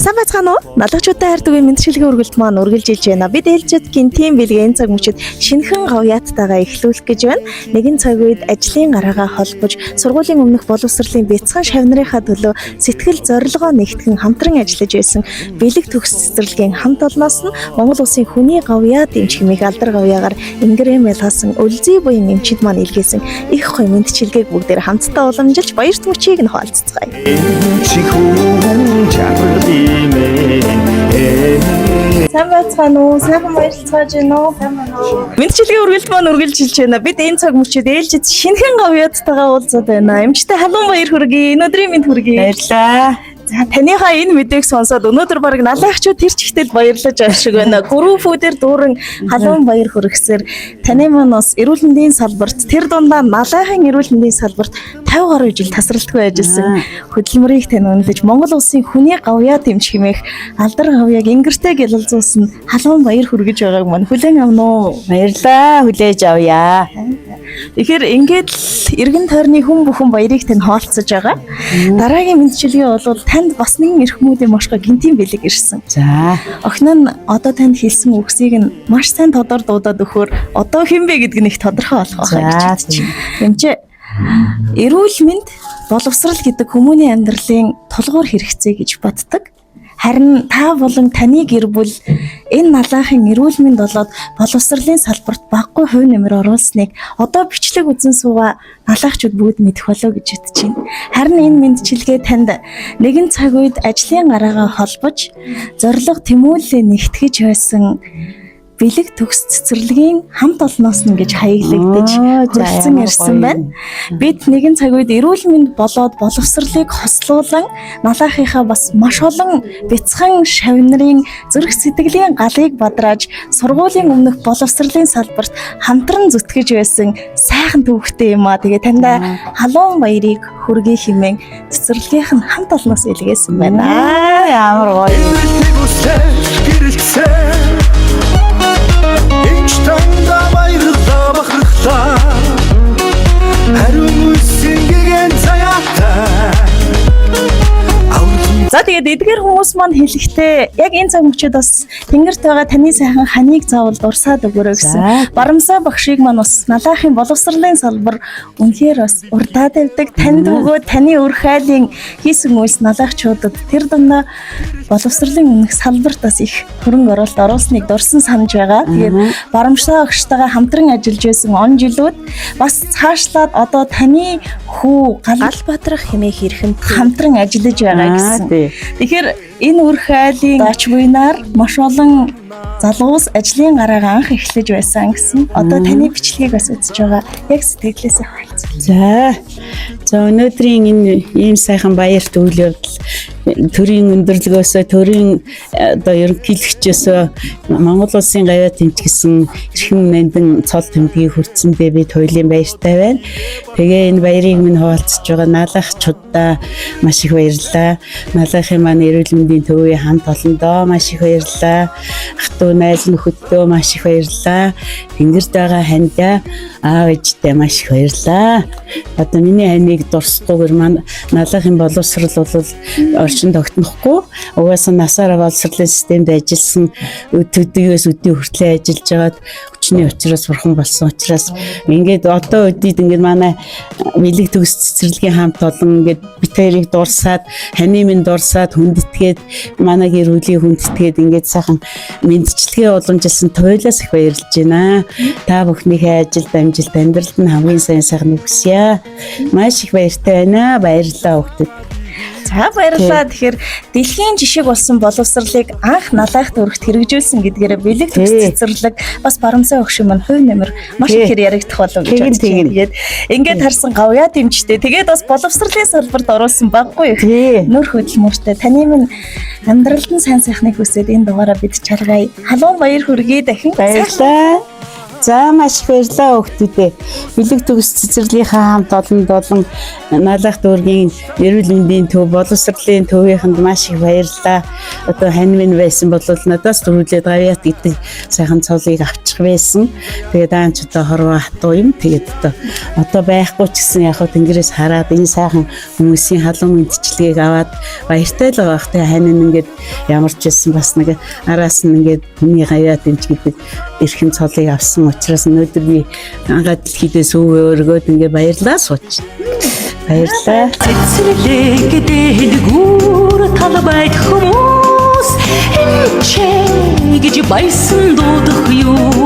Сайн байцгаана уу? Налагчуудаа хайртай мэдчилгээ үргэлж маань үргэлжилж байна. Бид ээлжидгийн тим бэлгийн цаг мөчид шинэхэн говьяаттайгаа эхлүүлэх гэж байна. Нэгэн цаг үед ажлын гараагаа холбож сургуулийн өмнөх боловсролын бяцхан шавнырынхаа төлөө сэтгэл зорилгоо нэгтгэн хамтран ажиллаж байсан бэлэг төгс цэцэрлэгийн хамт олноос нь Монгол улсын хүний говьяат эмч хэмээх алдар говьяагаар ингрэм ялгасан өлзий буян эмчид маань илгээсэн их гоё мэдчилгээг бүгдээр хамтдаа уламжилж баяр төрчийг нь хаалцгаая. Сайн байцгаана уу? Сайхан баярлцгааж байна уу? Мэдчилгээ үргэлж маань үргэлжилж байна. Бид энэ цаг мөчид ээлжид шинэхэн говьяаттайгаа уулзаад байна. Эмчтэй халуун баяр хүргэе. Өнөөдрийн мэнд хүргэе. Баярлалаа. За таныхаа энэ мэдээг сонсоод өнөөдөр баг налайхчууд тэр чигтэл баярлаж байгаа шиг байна. Группүүдээр дүүрэн халуун баяр хүргэсээр таны маань бас эрүүл мэндийн салбарт тэр дундаа налайхын эрүүл мэндийн салбарт 50 гаруй жил тасралтгүй ажилласан хөдөлмөрийг тань үнэлж Монгол улсын хүний говьяат эмч хэмээх алдар говьяаг ингэртэй гялалзуулсан халуун баяр хүргэж байгааг маань хүлээн авна уу? Баярлалаа. Хүлээж авъя. Тэгэхээр ингээд л эргэн тойрны хүн бүхэн баярыг тань хаалцаж байгаа. Дараагийн мэдчилгээ бол танд бас нэгэн эрхмүүдийн мошгоо гинтийн бэлэг ирсэн. За. Охин нь одоо танд хэлсэн үгсийг нь маш сайн тодор дуудаад өгөхөөр одоо хэн бэ гэдг нь их тодорхой болох байхаа гэж бодчих. Эмчээ эрүүл мэнд боловсрал гэдэг хүмүүний амьдралын тулгуур хэрэгцээ гэж боддог. Харин та болон таны гэр бүл энэ налайхын эрүүл мэнд болоод боловсролын салбарт баггүй хувь нэмэр оруулсныг одоо бичлэг үзэн суугаа налайхчууд бүгд мэдэх болов гэж бодож байна. Харин энэ мэдчилгээ танд нэгэн цаг үед ажлын гараагаа холбож зориг тэмүүлэлээ нэгтгэж байсан бэлэг төгс цэцэрлэгийн хамт олноос нь гэж хаяглагдаж хүрсэн ирсэн байна. Бид нэгэн цаг үед эрүүл мэнд болоод боловсролыг хослуулан налайхынхаа бас маш олон бяцхан шавнырын зүрх сэтгэлийн галыг бадрааж сургуулийн өмнөх боловсролын салбарт хамтран зүтгэж байсан сайхан төвхтэй юм аа. Тэгээ таньда халуун баярыг хүргэе хэмээн цэцэрлэгийнх нь хамт олноос илгээсэн байна. Ямар гоё. Танда баярлалаа бахархлаа хариу үсгэн цаяатаа. За тэгээд эдгээр хүмүүс маань хэлэхдээ яг энэ цаг мөчид бас тэнгэрт байгаа таны сайхан ханыг заавал дурсаад өгөөрэй гэсэн. Барамсаа багшийг маань бас налайхын боловсролын салбар үнэхээр бас урдаад тавьдаг. Танд өгөө таны өр хайлын хийсэн үйлс налайхчуудад тэр дундаа боловсролын өмнөх салбарт бас их хөрөнгө оруулалт оруулсныг дурсан санаж байгаа. Тэгээд барамсаа багштайгаа хамтран ажиллаж байсан он жилүүд бас цаашлаад одоо таны хүү Галбаатарх хэмээх хэрхэнд хамтран ажиллаж байгаа гэсэн. Тэгэхээр энэ үр хайлын дач буйнаар маш олон залуус ажлын гараагаа анх эхлэж байсан гэсэн. Одоо таны бичлэгийг бас үзэж байгаа. Яг сэтгэлээсээ хаалцъя. За өнөөдрийн энэ ийм сайхан баярт үйл явдал төрийн өндөрлөгөөсөө төрийн одоо ерөнхийлөгчөөсөө Монгол улсын говьяат эмч гэсэн эрхэм мэндэн цол тэмдгийг хүртсэндээ би туйлын баяртай байна. Тэгээ энэ баярыг минь хуваалцж байгаа налайхчудаа маш их баярлалаа. Налайхын маань эрүүл мэндийн төвийн хамт олондоо маш их баярлалаа. Ах トゥ найз нөхөддөө маш их баярлалаа. Тэнгэрд байгаа хандаа аав ээжтэй маш их баярлалаа. Одоо миний ханыг дурсахгүйгээр маань налайхын боловсрол бол орчин тогтнохгүй. Угаасаа насаараа боловсролын системд ажилласан төдийгөөс өдний хүртлээр ажиллаж байгаад хүчний учраас бурхан болсон учраас ингээд одоо үдид ингээд манай бэлэг төгс цэцэрлэгийн хамт олон ингээд бит хоёрыг дурсаад ханы минь дурсаад хүндэтгээд манай гэр бүлийн хүндэтгээд ингээд сайхан мэдчилгээ уламжилсан туйлаас их баярлж байна. Та бүхнийхээ ажилд амжилт амьдралд нь хамгийн сайн сайхан өгсөе. Маш их баяртай байна. Баярлалаа хүүхдүүд. За баярлалаа. Тэгэхээр дэлхийн жишг болсон боловсролыг анх налайхт өргөт хэрэгжүүлсэн гэдгээрээ бэлэг төгс цэцэрлэг бас барамсаа өгш юм хувь нэмэр маш их яригдах болов гэж бодож байна. Тэгээд ингээд харсан говьяат эмчтэй. Тэгээд бас боловсролын салбарт оруулсан баггүй их нөр хөдөлмөртэй. Таны минь амьдралд нь сайн сайхныг хүсээд энэ дугаараа бид чаргая. Халуун баяр хүргэе дахин. Баярлалаа. За маш их баярлалаа хүүхдүүдээ. Бэлэг төгс цэцэрлийнхаа хамт олон наалах дүүргийн эрүүл мэндийн төв боловсролын төвийнхэнд маш их баярлалаа. Одоо хань минь байсан бол надаас төрүүлээд гавьяат гэдэг сайхан цолыг авчих байсан. Тэгээд аач одоо хорвоо хатуу юм. Тэгээд одоо байхгүй ч гэсэн яг хөө тэнгэрээс хараад энэ сайхан хүмүүсийн халуун мэдчилгээг аваад баяртай л байгаа. Тэгээд хань нь ингээд ямар ч байсан бас нэг араас нь ингээд хүний гавьяат энэ гэдэг эрхэм цолыг авсан учраас өнөөдөр би ангаад дэлхийдээс өөргөөд ингээ баярлаа сууч. Баярлаа. Цэцэрлэг дээгүүр талбайд хүмүүс энэ гэж баясан дуудах юу